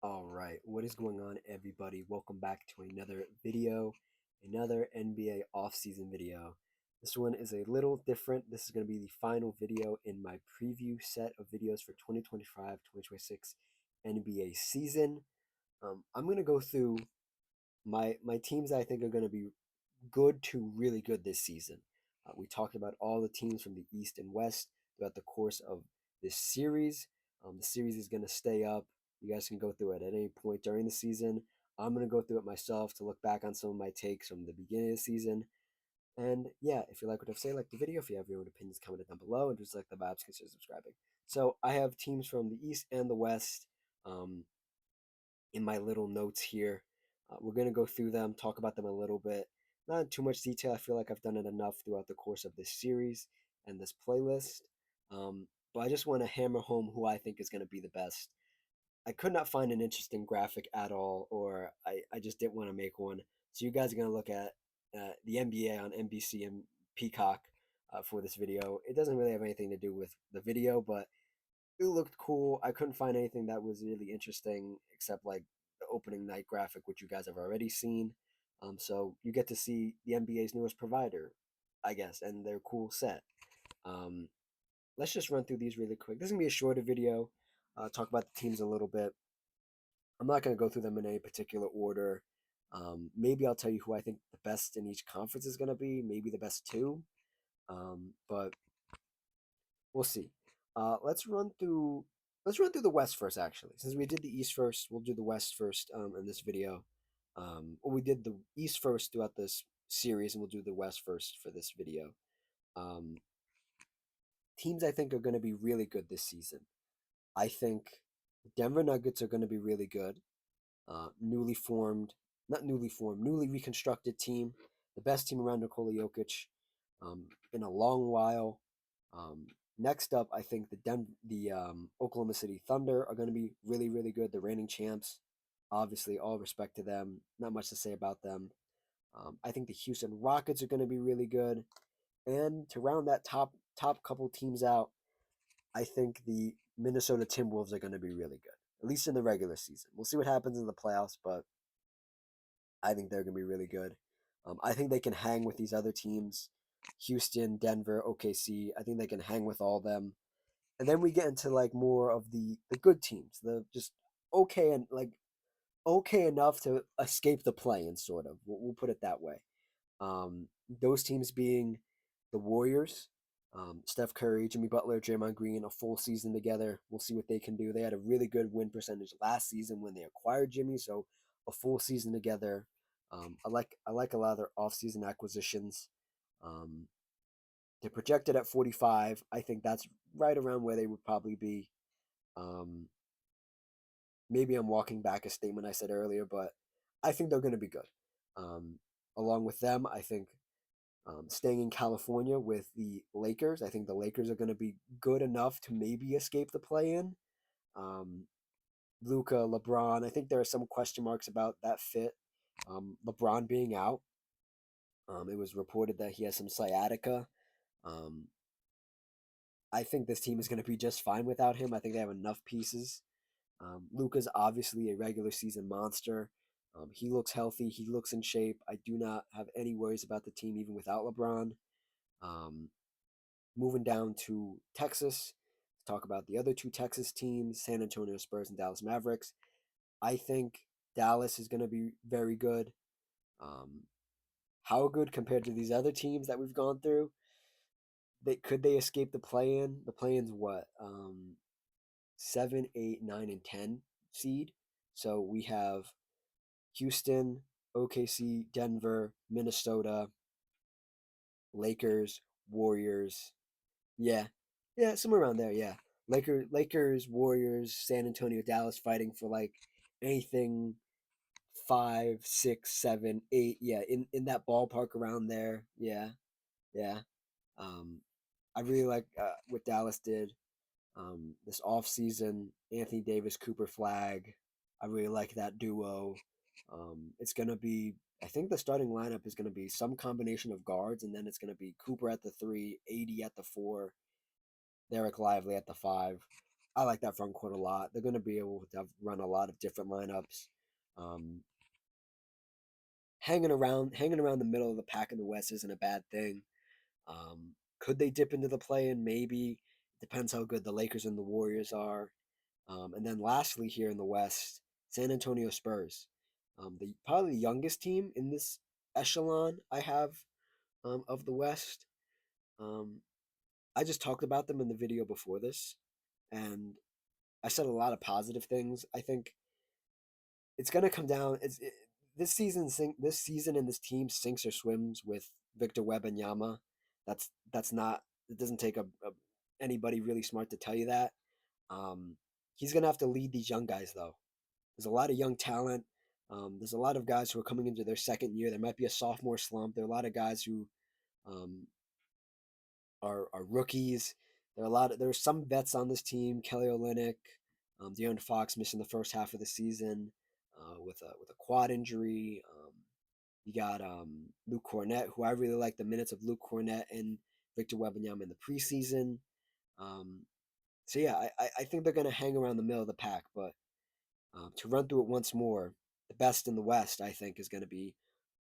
All right, what is going on, everybody? Welcome back to another video, another NBA offseason video. This one is a little different. This is going to be the final video in my preview set of videos for 2025-2026 NBA season. I'm going to go through my teams that I think are going to be good to really good this season. We talked about all the teams from the East and West throughout the course of this series. The series is going to stay up. You guys can go through it at any point during the season. I'm going to go through it myself to look back on some of my takes from the beginning of the season. And yeah, if you like what I've said, like the video. If you have your own opinions, comment it down below. And just like the vibes, consider subscribing. So I have teams from the East and the West. Um, in my little notes here. We're going to go through them, talk about them a little bit. Not in too much detail. I feel like I've done it enough throughout the course of this series and this playlist. But I just want to hammer home who I think is going to be the best. I could not find an interesting graphic at all, or I just didn't want to make one. So you guys are going to look at the NBA on NBC and Peacock for this video. It doesn't really have anything to do with the video, but it looked cool. I couldn't find anything that was really interesting except like the opening night graphic, which you guys have already seen. So you get to see the NBA's newest provider, I guess, and their cool set. Um, let's just run through these really quick. This is gonna be a shorter video. Talk about the teams a little bit. I'm not gonna go through them in any particular order. Maybe I'll tell you who I think the best in each conference is gonna be. Maybe the best two. But we'll see. Let's run through the West first. Actually, since we did the East first, we'll do the West first in this video. Well, we did the East first throughout this series, and we'll do the West first for this video. Um, Teams I think are going to be really good this season. I think the Denver Nuggets are going to be really good. Newly formed, not newly formed, newly reconstructed team, the best team around Nikola Jokic in a long while. Um, Next up, I think the Oklahoma City Thunder are going to be really, really good. The reigning champs, obviously, all respect to them. Not much to say about them. I think the Houston Rockets are going to be really good. And to round that top couple teams out, I think the Minnesota Timberwolves are going to be really good, at least in the regular season. We'll see what happens in the playoffs, but I think they're going to be really good. I think they can hang with these other teams, Houston, Denver, OKC. I think they can hang with all of them. And then we get into like more of the good teams, the just okay and like okay enough to escape the play-in, sort of. We'll put it that way. Those teams being the Warriors, Steph Curry, Jimmy Butler, Draymond Green, a full season together. We'll see what they can do. They had a really good win percentage last season when they acquired Jimmy, so a full season together. I like a lot of their offseason acquisitions. Um, they're projected at 45. I think that's right around where they would probably be. Um, Maybe I'm walking back a statement I said earlier, but I think they're going to be good. Um, Along with them, I think staying in California with the Lakers. I think the Lakers are going to be good enough to maybe escape the play-in. Um, Luca, LeBron. I think there are some question marks about that fit. LeBron being out. It was reported that he has some sciatica. Um, I think this team is going to be just fine without him. I think they have enough pieces. Luca's obviously a regular season monster. He looks healthy. He looks in shape. I do not have any worries about the team even without LeBron. Um, Moving down to Texas to talk about the other two Texas teams, San Antonio Spurs and Dallas Mavericks. I think Dallas is going to be very good. Um, how good compared to these other teams that we've gone through? They escape the play-in? The play-in's what? 7, 8, 9, and 10 seed. So we have Houston, OKC, Denver, Minnesota, Lakers, Warriors. Yeah, yeah, somewhere around there. Yeah, Lakers, Warriors, San Antonio, Dallas fighting for like anything 5, 6, 7, 8. Yeah, in that ballpark around there. Yeah, yeah. Um, I really like what Dallas did this off season. Anthony Davis, Cooper Flag. I really like that duo. It's gonna be. I think the starting lineup is gonna be some combination of guards, and then it's gonna be Cooper at the 3, 80 at the 4, Derek Lively at the 5. I like that front court a lot. They're going to be able to run a lot of different lineups. Um, hanging around the middle of the pack in the West isn't a bad thing. Could they dip into the play-in? Maybe. Depends how good the Lakers and the Warriors are. And then lastly, here in the West, San Antonio Spurs, the probably the youngest team in this echelon I have of the West. Um, I just talked about them in the video before this, and I said a lot of positive things. I think it's gonna come down. This season. This season and this team sinks or swims with Victor Wembanyama. That's not. It doesn't take anybody really smart to tell you that. Um, he's gonna have to lead these young guys though. There's a lot of young talent. There's a lot of guys who are coming into their second year. There might be a sophomore slump. There are a lot of guys who um, are rookies. There are some vets on this team. Kelly Olynyk, De'Aaron Fox missing the first half of the season with a quad injury. You got Luke Cornett, who I really like the minutes of Luke Cornett and Victor Wembanyama in the preseason. Um, so yeah, I think they're going to hang around the middle of the pack. But to run through it once more, the best in the West, I think, is going to be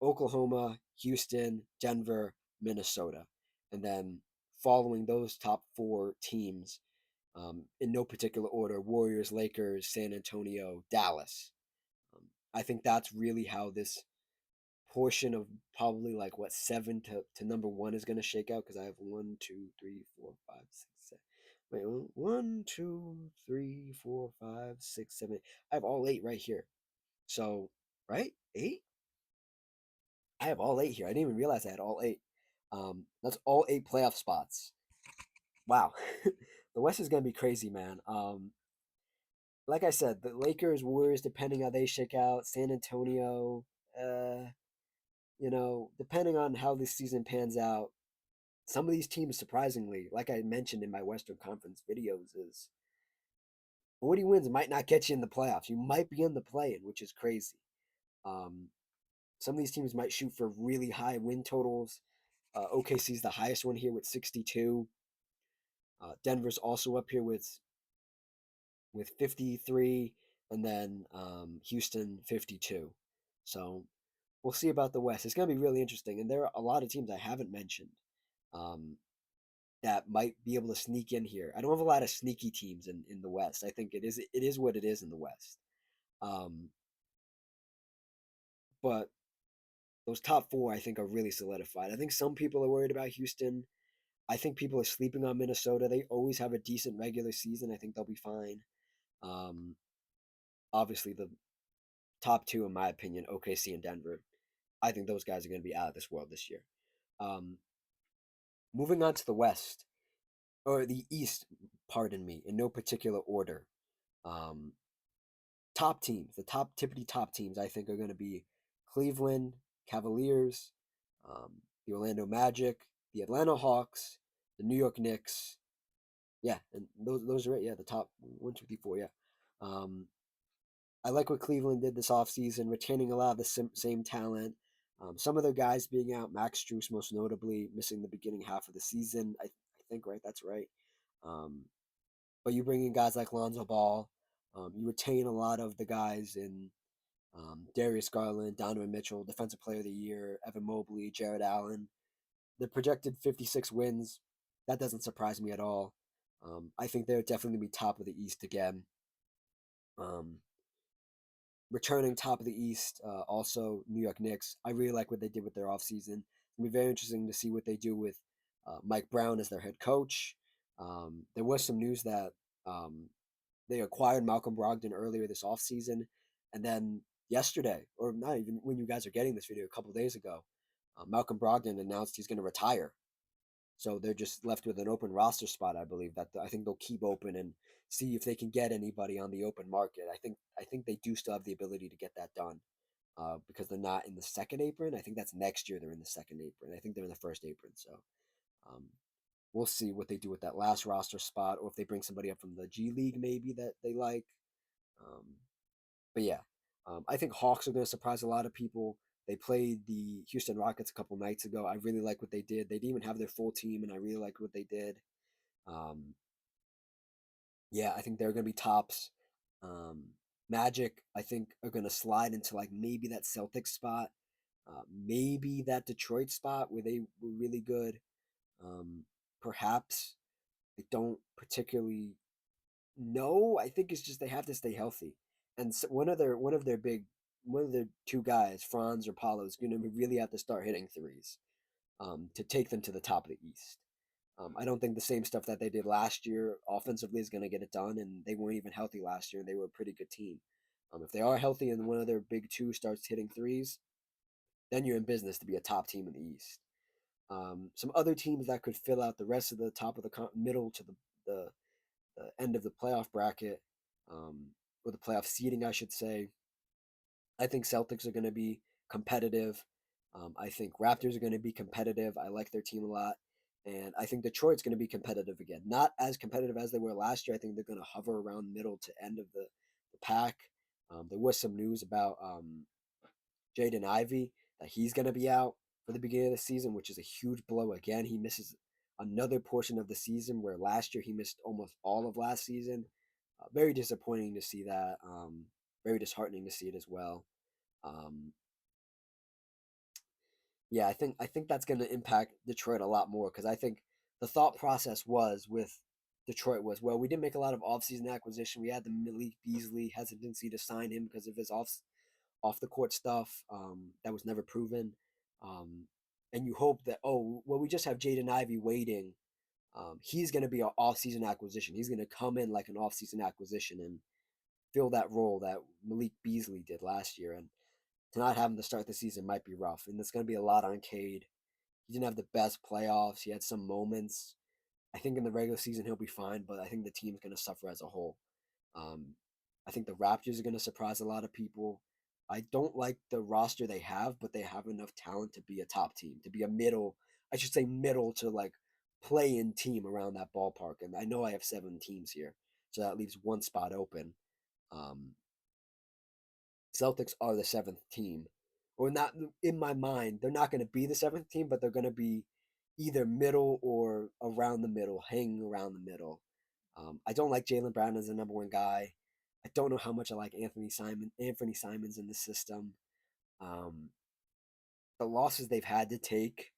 Oklahoma, Houston, Denver, Minnesota. And then following those top four teams, in no particular order, Warriors, Lakers, San Antonio, Dallas. I think that's really how this portion of probably like what seven to number one is going to shake out because I have one, two, three, four, five, six, seven. Wait, one, two, three, four, five, six, seven. I have all eight right here. So, right? Eight? I have all eight here. I didn't even realize I had all eight. That's all eight playoff spots. Wow. The West is going to be crazy, man. Like I said, the Lakers, Warriors, depending how they shake out, San Antonio, uh, depending on how this season pans out, some of these teams, surprisingly, like I mentioned in my Western Conference videos, is 40 wins might not get you in the playoffs. You might be in the play-in, which is crazy. Um, some of these teams might shoot for really high win totals. OKC's the highest one here with 62. Denver's also up here with 53, and then Houston 52. So we'll see about the West. It's going to be really interesting, and there are a lot of teams I haven't mentioned um, that might be able to sneak in here. I don't have a lot of sneaky teams in the West. I think it is what it is in the West. Um, but those top four, I think, are really solidified. I think some people are worried about Houston. I think people are sleeping on Minnesota. They always have a decent regular season. I think they'll be fine. Um, Obviously, the top two, in my opinion, OKC and Denver. I think those guys are going to be out of this world this year. Um, Moving on to the West, or the East, pardon me, in no particular order. Um, Top teams, the top tippity top teams, I think are going to be Cleveland Cavaliers, the Orlando Magic, the Atlanta Hawks, the New York Knicks. Yeah, and those are it. Yeah, the top 1, 2, 3, 4. Yeah. Um, I like what Cleveland did this offseason, retaining a lot of the same talent. Some of their guys being out, Max Strus most notably, missing the beginning half of the season. I think, right? That's right. Um, but you bring in guys like Lonzo Ball. You retain a lot of the guys in Darius Garland, Donovan Mitchell, Defensive Player of the Year, Evan Mobley, Jared Allen. The projected 56 wins, that doesn't surprise me at all. I think they're definitely going to be top of the East again. Um, Returning top of the East, also New York Knicks. I really like what they did with their offseason. It's going to be very interesting to see what they do with Mike Brown as their head coach. There was some news that um, they acquired Malcolm Brogdon earlier this offseason. And then yesterday, or not even when you guys are getting this video, a couple days ago, Malcolm Brogdon announced he's going to retire. So they're just left with an open roster spot, I believe, that I think they'll keep open and see if they can get anybody on the open market. I think they do still have the ability to get that done because they're not in the second apron. I think that's next year they're in the second apron. I think they're in the first apron. So um, we'll see what they do with that last roster spot, or if they bring somebody up from the G League maybe that they like. Um, but yeah, I think Hawks are going to surprise a lot of people. They played the Houston Rockets a couple nights ago. I really like what they did. They didn't even have their full team, and I really like what they did. Um, Yeah, I think they're going to be tops. Um, Magic, I think, are going to slide into like maybe that Celtics spot, maybe that Detroit spot where they were really good. Um, Perhaps I don't particularly know. I think it's just they have to stay healthy, and so one of their two guys, Franz or Paulo, is going to really have to start hitting threes to take them to the top of the East. I don't think the same stuff that they did last year offensively is going to get it done, and they weren't even healthy last year, and they were a pretty good team. If they are healthy and one of their big two starts hitting threes, then you're in business to be a top team in the East. Some other teams that could fill out the rest of the top of the middle to the, the end of the playoff bracket, um, or the playoff seeding, I should say. I think Celtics are going to be competitive. I think Raptors are going to be competitive. I like their team a lot. And I think Detroit's going to be competitive again. Not as competitive as they were last year. I think they're going to hover around middle to end of the pack. There was some news about Jaden Ivey that he's going to be out for the beginning of the season, which is a huge blow. Again, he misses another portion of the season where last year he missed almost all of last season. Very disappointing to see that. Very disheartening to see it as well. Um, yeah, I think that's going to impact Detroit a lot more because I think the thought process was with Detroit was, well, we didn't make a lot of offseason acquisition. We had the Malik Beasley hesitancy to sign him because of his off the court stuff that was never proven. Um, and you hope that, oh well, we just have Jaden Ivey waiting. He's going to be an off-season acquisition. He's going to come in like an off-season acquisition and fill that role that Malik Beasley did last year. And to not have him to start the season might be rough. And it's going to be a lot on Cade. He didn't have the best playoffs. He had some moments. I think in the regular season he'll be fine, but I think the team's going to suffer as a whole. Um, I think the Raptors are going to surprise a lot of people. I don't like the roster they have, but they have enough talent to be a top team, to be a middle, I should say middle to like play in team around that ballpark. And I know I have 7 teams here, so that leaves one spot open. Um, Celtics are the 7th team, or not in my mind. They're not going to be the 7th team, but they're going to be either middle or around the middle, hanging around the middle. I don't like Jaylen Brown as the number 1 guy. I don't know how much I like Anthony Simons in the system. Um, the losses they've had to take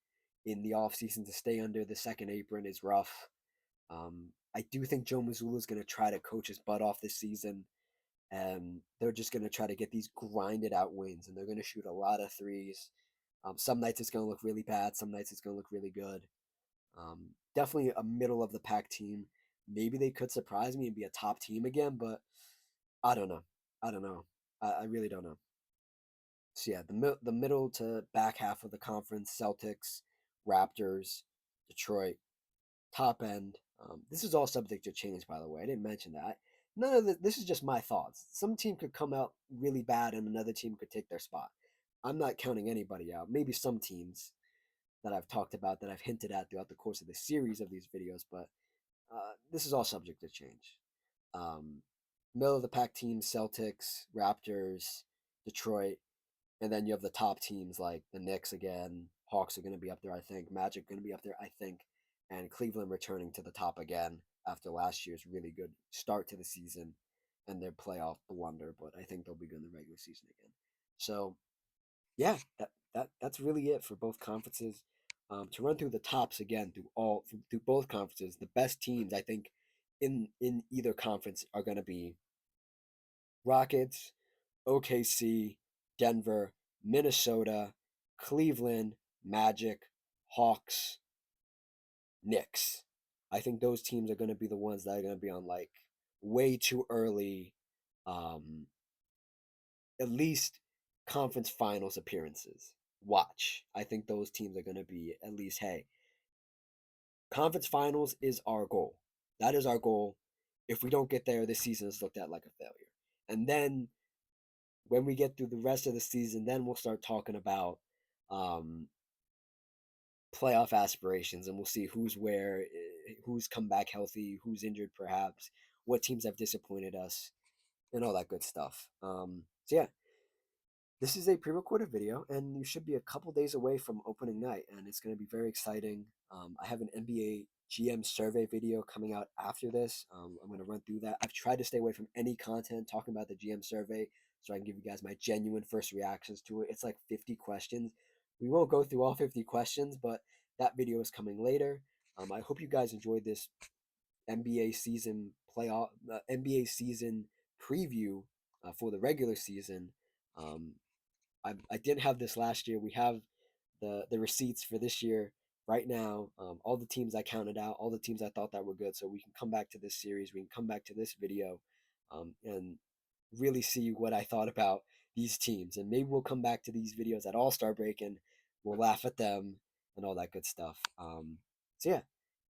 in the offseason to stay under the second apron is rough. I do think Joe Mazzulla is going to try to coach his butt off this season, and they're just going to try to get these grinded out wins, and they're going to shoot a lot of threes. Some nights it's going to look really bad, some nights it's going to look really good. Definitely a middle of the pack team. Maybe they could surprise me and be a top team again, but I don't know. I don't know. I really don't know. So yeah, the middle to back half of the conference: Celtics, Raptors, Detroit. Top end. This is all subject to change, by the way. I didn't mention that. None of this is just my thoughts. Some team could come out really bad, and another team could take their spot. I'm not counting anybody out. Maybe some teams that I've talked about that I've hinted at throughout the course of the series of these videos, but this is all subject to change. Um, Middle of the pack teams: Celtics, Raptors, Detroit, and then you have the top teams like the Knicks again. Hawks are going to be up there, I think. Magic going to be up there, I think. And Cleveland returning to the top again after last year's really good start to the season and their playoff blunder. But I think they'll be good in the regular season again. So yeah, that's really it for both conferences. To run through the tops again through both conferences, the best teams I think in either conference are going to be Rockets, OKC, Denver, Minnesota, Cleveland, Magic, Hawks, Knicks. I think those teams are going to be the ones that are going to be on like way too early, um, at least conference finals appearances. Watch. I think those teams are going to be at least, hey, conference finals is our goal. That is our goal. If we don't get there, this season is looked at like a failure. And then when we get through the rest of the season, then we'll start talking about um, playoff aspirations, and we'll see who's where, who's come back healthy, who's injured, perhaps, what teams have disappointed us, and all that good stuff. So yeah, this is a pre-recorded video, and you should be a couple days away from opening night, and it's going to be very exciting. I have an NBA GM survey video coming out after this. I'm going to run through that. I've tried to stay away from any content talking about the GM survey so I can give you guys my genuine first reactions to it. It's like 50 questions. We won't go through all 50 questions, but that video is coming later. I hope you guys enjoyed this NBA season NBA season preview for the regular season. Um, I didn't have this last year. We have the receipts for this year right now. All the teams I counted out, all the teams I thought that were good. So we can come back to this series. We can come back to this video, and really see what I thought about these teams. And maybe we'll come back to these videos at All Star break and we'll laugh at them and all that good stuff. So yeah,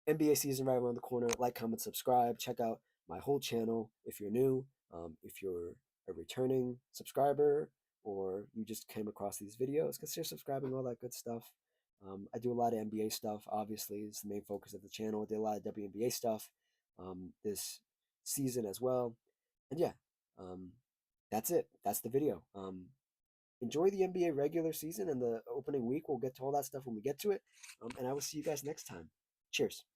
NBA season right around the corner. Like, comment, subscribe. Check out my whole channel if you're new. If you're a returning subscriber or you just came across these videos, consider subscribing, all that good stuff. I do a lot of NBA stuff. Obviously, it's the main focus of the channel. I did a lot of WNBA stuff this season as well. And yeah, um, that's it. That's the video. Enjoy the NBA regular season and the opening week. We'll get to all that stuff when we get to it. And I will see you guys next time. Cheers.